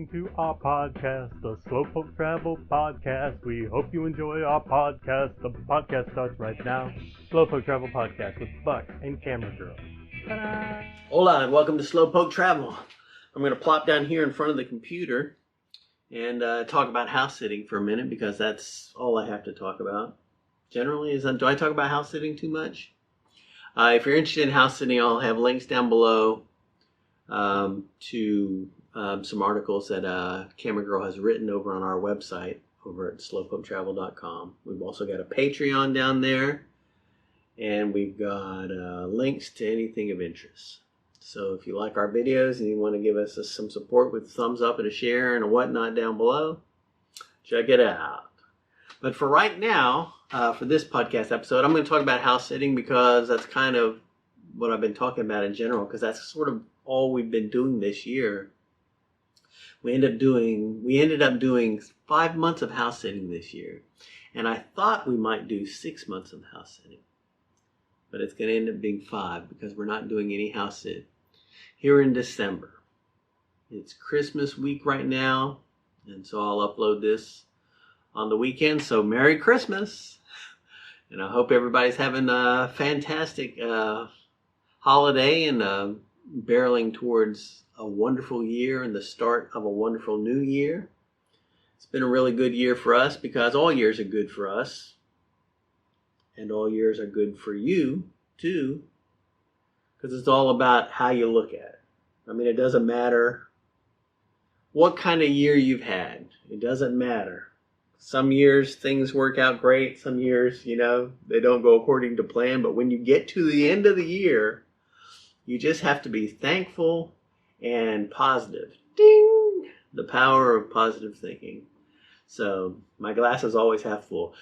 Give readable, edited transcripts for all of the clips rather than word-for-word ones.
listening to our podcast, the Slowpoke Travel podcast. We hope you enjoy our podcast. The podcast starts right now. Slowpoke Travel podcast with Buck and Camera Girl. Ta-da! Hola, and welcome to Slowpoke Travel. I'm going to plop down here in front of the computer and talk about house sitting for a minute because that's all I have to talk about. Generally, do I talk about house sitting too much? If you're interested in house sitting, I'll have links down below to some articles that Camera Girl has written over on our website over at slowpoketravel.com. We've also got a Patreon down there, and we've got links to anything of interest. So if you like our videos and you want to give us some support with a thumbs up and a share and a whatnot down below, check it out. But for right now, for this podcast episode, I'm going to talk about house sitting because that's kind of what I've been talking about in general, because that's sort of all we've been doing this year. We ended up doing 5 months of house sitting this year, and I thought we might do 6 months of house sitting, but it's going to end up being 5 because we're not doing any house sit here in December. It's Christmas week right now, and so I'll upload this on the weekend. So Merry Christmas, and I hope everybody's having a fantastic holiday and barreling towards a wonderful year and the start of a wonderful new year. It's been a really good year for us because all years are good for us, and all years are good for you too, because it's all about how you look at it. I mean, it doesn't matter what kind of year you've had. It doesn't matter. Some years things work out great. Some years, they don't go according to plan. But when you get to the end of the year, you just have to be thankful and positive. Ding! The power of positive thinking. So my glass is always half full.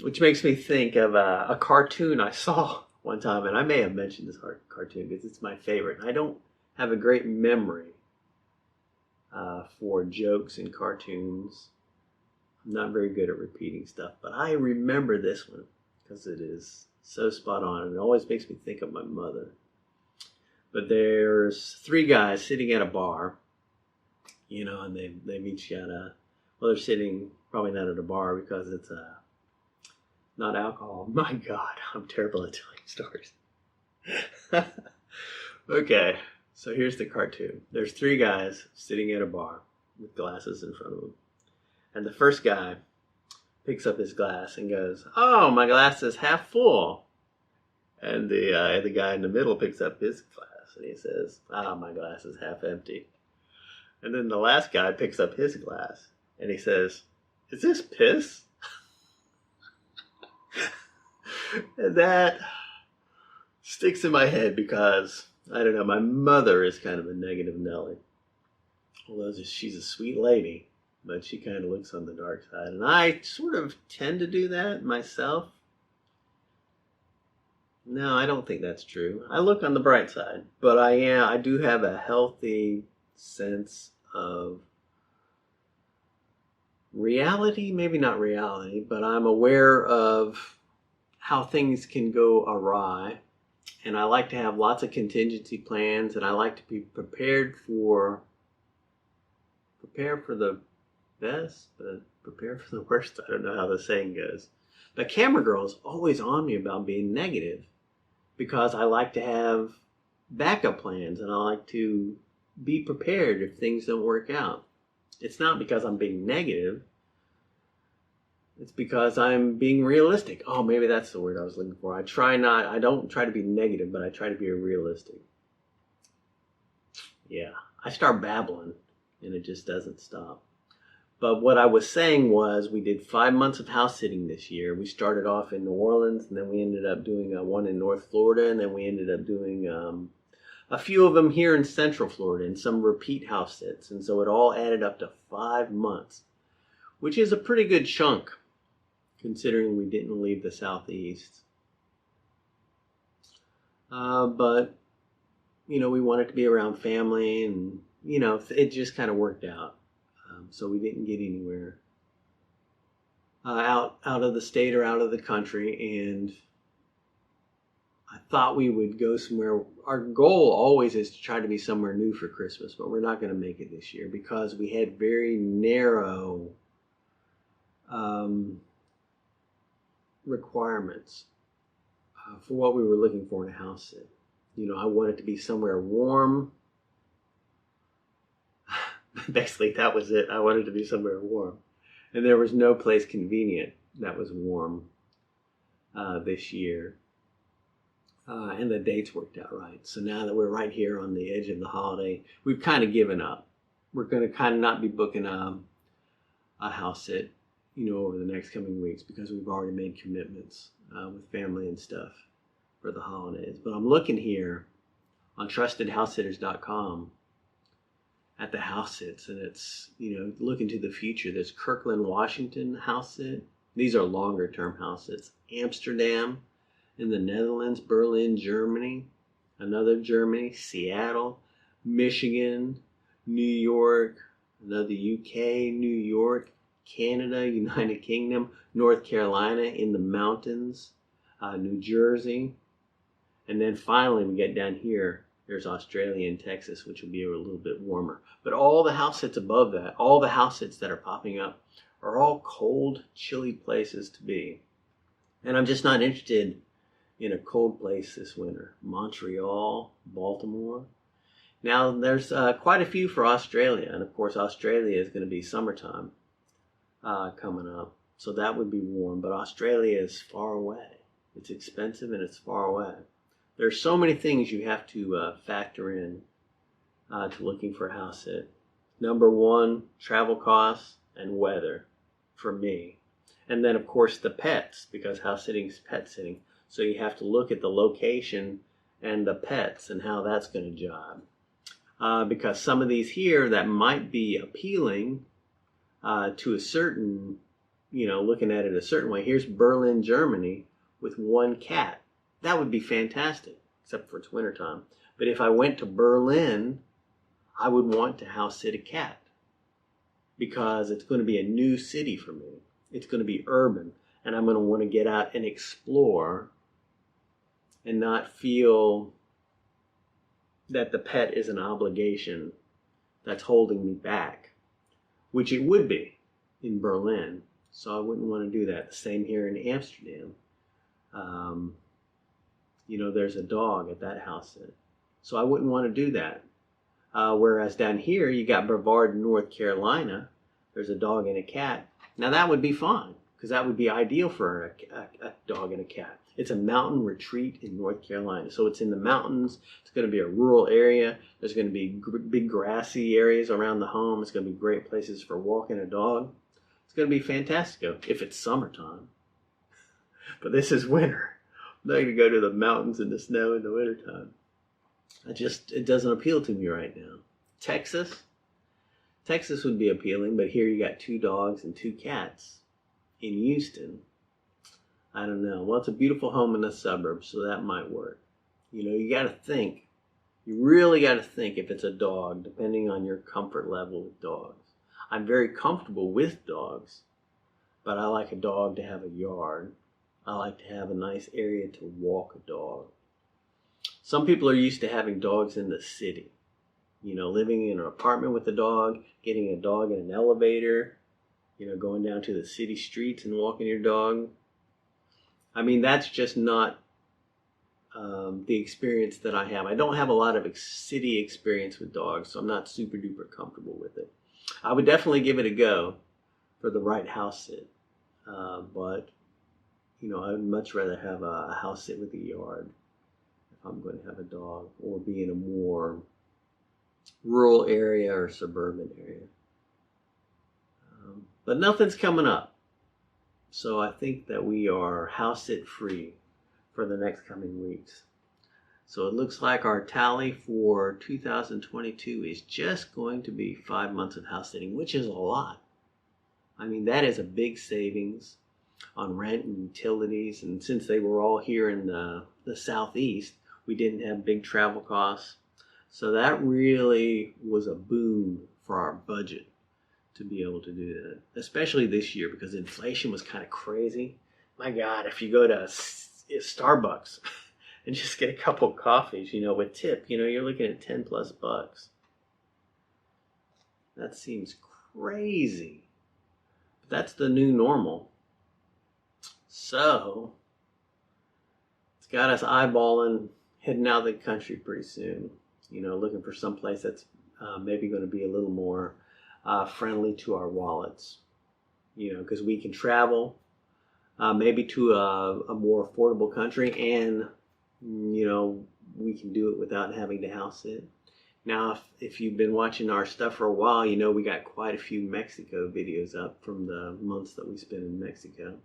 Which makes me think of a cartoon I saw one time. And I may have mentioned this cartoon because it's my favorite. I don't have a great memory for jokes and cartoons. I'm not very good at repeating stuff, but I remember this one because it is so spot on, and it always makes me think of my mother. But there's 3 guys sitting at a bar, and they've each got they're sitting probably not at a bar because it's not alcohol. My God, I'm terrible at telling stories. Okay, so here's the cartoon. There's 3 guys sitting at a bar with glasses in front of them. And the first guy picks up his glass and goes, "Oh, my glass is half full." And the guy in the middle picks up his glass and he says, "My glass is half empty." And then the last guy picks up his glass and he says, "Is this piss?" And that sticks in my head because, I don't know, my mother is kind of a negative Nelly. Although she's a sweet lady, but she kind of looks on the dark side. And I sort of tend to do that myself. No, I don't think that's true. I look on the bright side. But I do have a healthy sense of reality. Maybe not reality, but I'm aware of how things can go awry. And I like to have lots of contingency plans. And I like to be prepared for the best, but prepare for the worst. I don't know how the saying goes. But Camera Girl is always on me about being negative because I like to have backup plans and I like to be prepared if things don't work out. It's not because I'm being negative. It's because I'm being realistic. Oh, maybe that's the word I was looking for. I don't try to be negative, but I try to be realistic. Yeah, I start babbling and it just doesn't stop. But what I was saying was we did 5 months of house sitting this year. We started off in New Orleans, and then we ended up doing one in North Florida, and then we ended up doing a few of them here in Central Florida and some repeat house sits. And so it all added up to 5 months, which is a pretty good chunk considering we didn't leave the Southeast. But, we wanted to be around family, and, it just kind of worked out. So we didn't get anywhere out of the state or out of the country, and I thought we would go somewhere. Our goal always is to try to be somewhere new for Christmas, but we're not going to make it this year because we had very narrow requirements for what we were looking for in a house sit. You know, I wanted to be somewhere warm. Basically, that was it. I wanted to be somewhere warm. And there was no place convenient that was warm this year. And the dates worked out right. So now that we're right here on the edge of the holiday, we've kind of given up. We're going to kind of not be booking a house sit, you know, over the next coming weeks because we've already made commitments with family and stuff for the holidays. But I'm looking here on trustedhousesitters.com at the house sits, and it's, you know, looking to the future. There's Kirkland, Washington house sit. These are longer term house sits. Amsterdam in the Netherlands, Berlin, Germany, another Germany, Seattle, Michigan, New York, another UK, New York, Canada, United Kingdom, North Carolina in the mountains, New Jersey. And then finally we get down here, there's Australia and Texas, which will be a little bit warmer. But all the house sits above that, all the house sits that are popping up are all cold, chilly places to be. And I'm just not interested in a cold place this winter. Montreal, Baltimore. Now there's quite a few for Australia. And of course Australia is going to be summertime coming up. So that would be warm. But Australia is far away. It's expensive and it's far away. There's so many things you have to factor in to looking for a house sit. Number one, travel costs and weather for me. And then of course the pets, because house sitting is pet sitting. So you have to look at the location and the pets and how that's going to jibe. Because some of these here that might be appealing to a certain, you know, looking at it a certain way. Here's Berlin, Germany with one cat. That would be fantastic, except for it's wintertime. But if I went to Berlin, I would want to house sit a cat because it's going to be a new city for me. It's going to be urban, and I'm going to want to get out and explore and not feel that the pet is an obligation that's holding me back, which it would be in Berlin. So I wouldn't want to do that. The same here in Amsterdam. You know, there's a dog at that house sit. So I wouldn't want to do that. Whereas down here, you got Brevard, North Carolina. There's a dog and a cat. Now that would be fine, because that would be ideal for a dog and a cat. It's a mountain retreat in North Carolina. So it's in the mountains. It's going to be a rural area. There's going to be big grassy areas around the home. It's going to be great places for walking a dog. It's going to be fantastic if it's summertime. But this is winter. I'm not going to go to the mountains in the snow in the wintertime. It doesn't appeal to me right now. Texas would be appealing, but here you got 2 dogs and 2 cats in Houston. I don't know. Well, it's a beautiful home in the suburbs, so that might work. You know, you got to think. You really got to think if it's a dog, depending on your comfort level with dogs. I'm very comfortable with dogs, but I like a dog to have a yard. I like to have a nice area to walk a dog. Some people are used to having dogs in the city. You know, living in an apartment with a dog, getting a dog in an elevator, you know, going down to the city streets and walking your dog. I mean, that's just not the experience that I have. I don't have a lot of city experience with dogs, so I'm not super duper comfortable with it. I would definitely give it a go for the right house sit. But, you know, I would much rather have a house sit with a yard if I'm going to have a dog, or be in a more rural area or suburban area. But nothing's coming up. So I think that we are house sit free for the next coming weeks. So it looks like our tally for 2022 is just going to be 5 months of house sitting, which is a lot. I mean, that is a big savings on rent and utilities. And since they were all here in the Southeast, we didn't have big travel costs. So that really was a boon for our budget to be able to do that, especially this year because inflation was kind of crazy. My God, if you go to Starbucks and just get a couple coffees, with tip. You're looking at $10+. That seems crazy. But that's the new normal. So it's got us eyeballing heading out of the country pretty soon. Looking for some place that's maybe going to be a little more friendly to our wallets. Because we can travel maybe to a more affordable country, and we can do it without having to house sit. Now, if you've been watching our stuff for a while, we got quite a few Mexico videos up from the months that we spent in Mexico.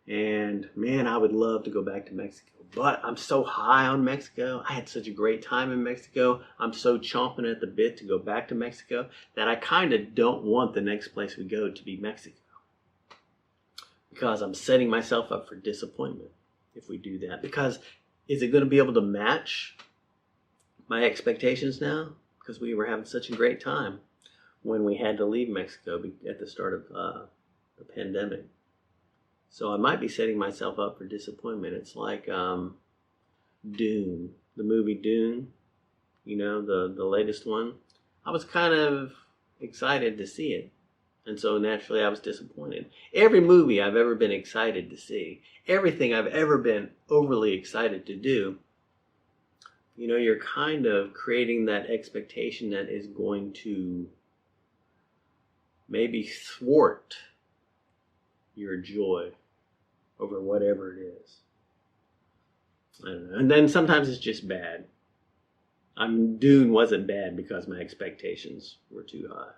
And man, I would love to go back to Mexico, but I'm so high on Mexico. I had such a great time in Mexico. I'm so chomping at the bit to go back to Mexico that I kind of don't want the next place we go to be Mexico, because I'm setting myself up for disappointment if we do that. Because is it going to be able to match my expectations now? Because we were having such a great time when we had to leave Mexico at the start of the pandemic. So I might be setting myself up for disappointment. It's like Dune, the movie Dune, the latest one. I was kind of excited to see it. And so naturally I was disappointed. Every movie I've ever been excited to see, everything I've ever been overly excited to do, you're kind of creating that expectation that is going to maybe thwart your joy over whatever it is. I don't know. And then sometimes it's just bad. Dune wasn't bad because my expectations were too high.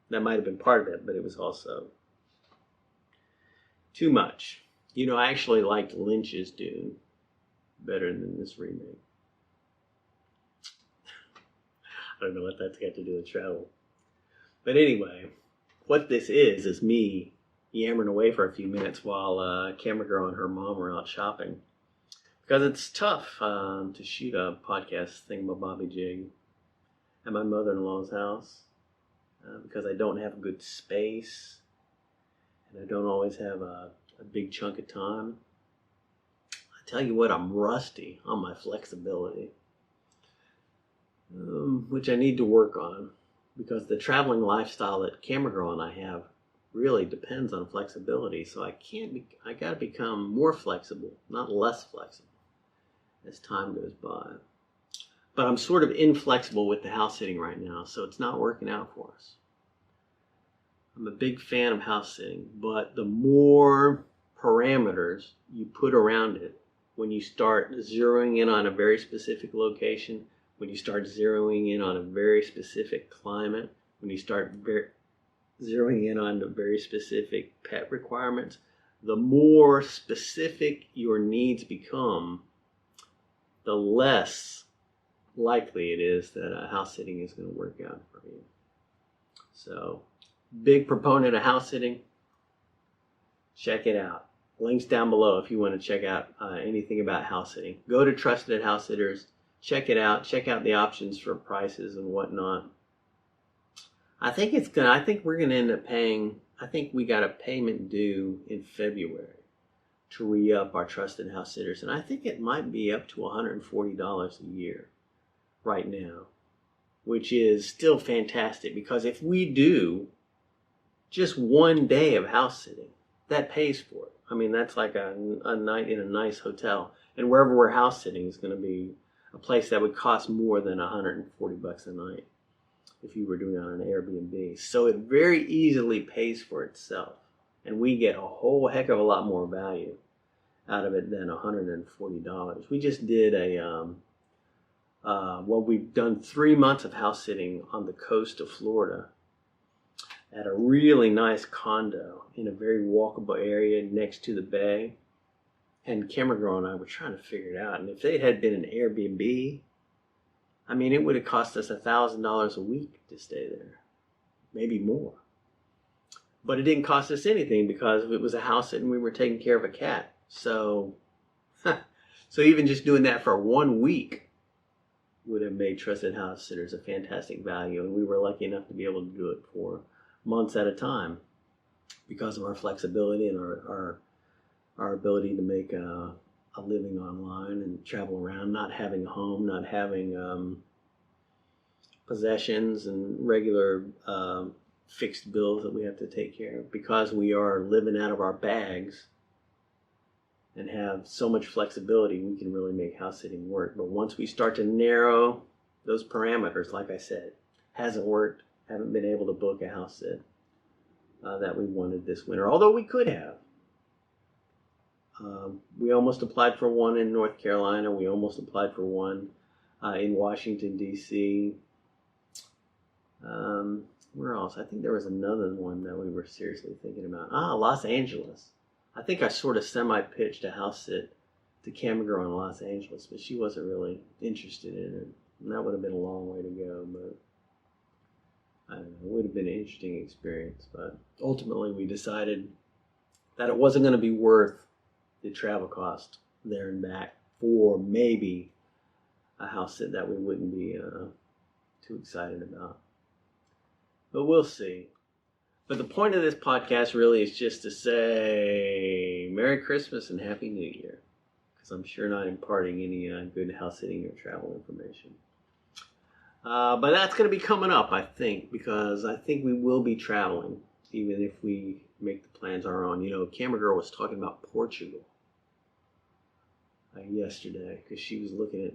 That might have been part of it, but it was also too much. I actually liked Lynch's Dune better than this remake. I don't know what that's got to do with travel. But anyway, what this is me yammering away for a few minutes while Camera Girl and her mom are out shopping. Because it's tough to shoot a podcast thingamabobby-jig at my mother-in-law's house. Because I don't have good space, and I don't always have a big chunk of time. I tell you what, I'm rusty on my flexibility, which I need to work on, because the traveling lifestyle that Camera Girl and I have really depends on flexibility. So I got to become more flexible, not less flexible, as time goes by. But I'm sort of inflexible with the house sitting right now, so it's not working out for us. I'm a big fan of house sitting, but the more parameters you put around it, when you start zeroing in on a very specific location, when you start zeroing in on a very specific climate, when you start zeroing in on the very specific pet requirements, the more specific your needs become, the less likely it is that house sitting is going to work out for you. So, big proponent of house sitting. Check it out. Links down below if you want to check out anything about house sitting. Go to Trusted House Sitters. Check it out. Check out the options for prices and whatnot. I think we're going to end up paying. I think we got a payment due in February to re-up our Trusted House Sitters, and I think it might be up to $140 a year right now, which is still fantastic, because if we do just one day of house sitting, that pays for it. I mean, that's like a night in a nice hotel, and wherever we're house sitting is going to be a place that would cost more than $140 a night if you were doing it on an Airbnb. So it very easily pays for itself, and we get a whole heck of a lot more value out of it than $140. We just did we've done 3 months of house sitting on the coast of Florida at a really nice condo in a very walkable area next to the bay. And Camera Girl and I were trying to figure it out. And if it had been an Airbnb, I mean, it would have cost us $1,000 a week to stay there, maybe more. But it didn't cost us anything because it was a house sit and we were taking care of a cat. So even just doing that for 1 week would have made Trusted House Sitters a fantastic value. And we were lucky enough to be able to do it for months at a time because of our flexibility and our ability to make a living online and travel around, not having a home, not having possessions and regular fixed bills that we have to take care of. Because we are living out of our bags and have so much flexibility, we can really make house sitting work. But once we start to narrow those parameters, like I said, hasn't worked, haven't been able to book a house sit that we wanted this winter, although we could have. We almost applied for one in North Carolina. We almost applied for one in Washington, D.C. Where else? I think there was another one that we were seriously thinking about. Los Angeles. I think I sort of semi-pitched a house sit to Camera Girl in Los Angeles, but she wasn't really interested in it. And that would have been a long way to go, but I don't know, it would have been an interesting experience. But ultimately we decided that it wasn't going to be worth the travel cost there and back for maybe a house sit that we wouldn't be too excited about. But we'll see. But the point of this podcast really is just to say Merry Christmas and Happy New Year, because I'm sure not imparting any good house sitting or travel information. But that's going to be coming up, I think, because I think we will be traveling, even if we make the plans our own. You know, Camera Girl was talking about Portugal yesterday, because she was looking at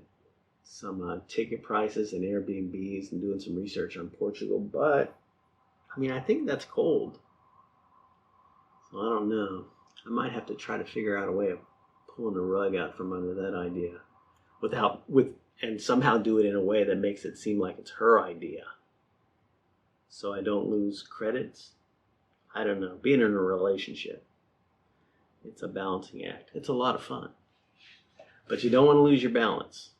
some ticket prices and Airbnbs and doing some research on Portugal. But I mean, I think that's cold. So I don't know. I might have to try to figure out a way of pulling the rug out from under that idea and somehow do it in a way that makes it seem like it's her idea, so I don't lose credits. I don't know. Being in a relationship, it's a balancing act. It's a lot of fun, but you don't want to lose your balance.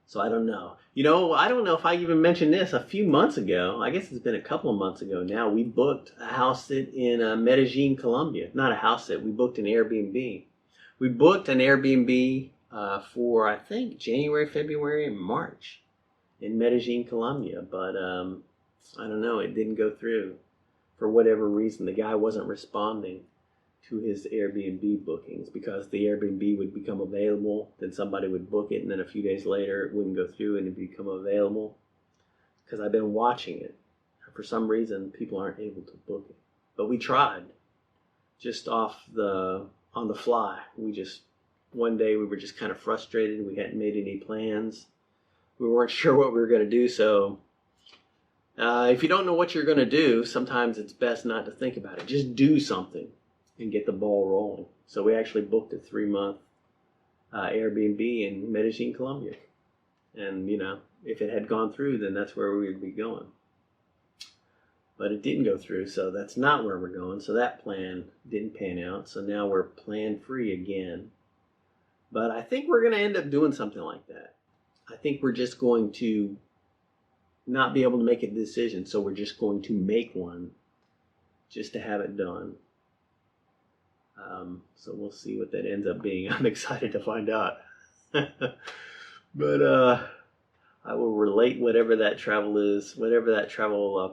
So I don't know. You know, I don't know if I even mentioned this a few months ago. I guess it's been a couple of months ago now. We booked a house sit in Medellin, Colombia. Not a house sit. We booked an Airbnb. We booked an Airbnb for, I think, January, February, and March in Medellin, Colombia. But I don't know. It didn't go through for whatever reason. The guy wasn't responding to his Airbnb bookings, because the Airbnb would become available, then somebody would book it, and then a few days later it wouldn't go through and it'd become available. Because I've been watching it. For some reason, people aren't able to book it. But we tried, just on the fly. One day we were just kind of frustrated. We hadn't made any plans. We weren't sure what we were going to do, so if you don't know what you're going to do, sometimes it's best not to think about it. Just do something and get the ball rolling. So we actually booked a 3-month Airbnb in Medellin, Colombia. And, you know, if it had gone through, then that's where we would be going. But it didn't go through, so that's not where we're going. So that plan didn't pan out. So now we're plan free again. But I think we're going to end up doing something like that. I think we're just going to not be able to make a decision. So we're just going to make one just to have it done. So we'll see what that ends up being. I'm excited to find out. But I will relate whatever that travel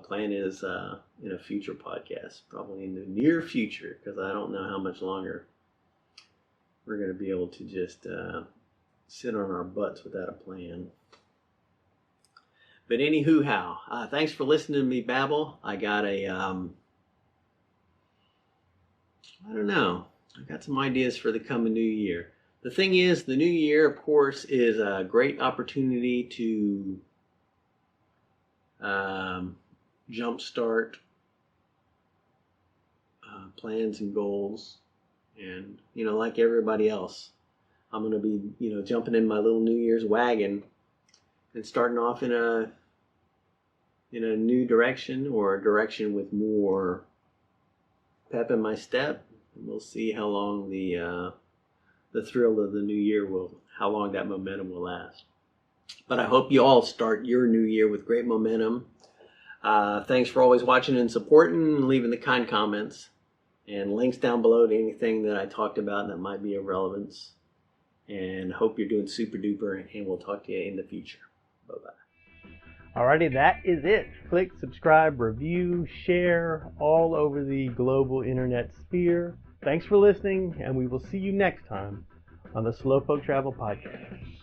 plan is in a future podcast, probably in the near future, because I don't know how much longer we're going to be able to just sit on our butts without a plan. But anywho, thanks for listening to me babble. I got I got some ideas for the coming new year. The thing is, the new year, of course, is a great opportunity to jumpstart plans and goals. And, you know, like everybody else, I'm going to be, you know, jumping in my little New Year's wagon and starting off in a new direction, or a direction with more pep in my step. And we'll see how long the thrill of the new year how long that momentum will last. But I hope you all start your new year with great momentum. Thanks for always watching and supporting and leaving the kind comments. And links down below to anything that I talked about that might be of relevance. And hope you're doing super duper, and we'll talk to you in the future. Bye-bye. Alrighty, that is it. Click, subscribe, review, share all over the global internet sphere. Thanks for listening, and we will see you next time on the Slowpoke Travel podcast.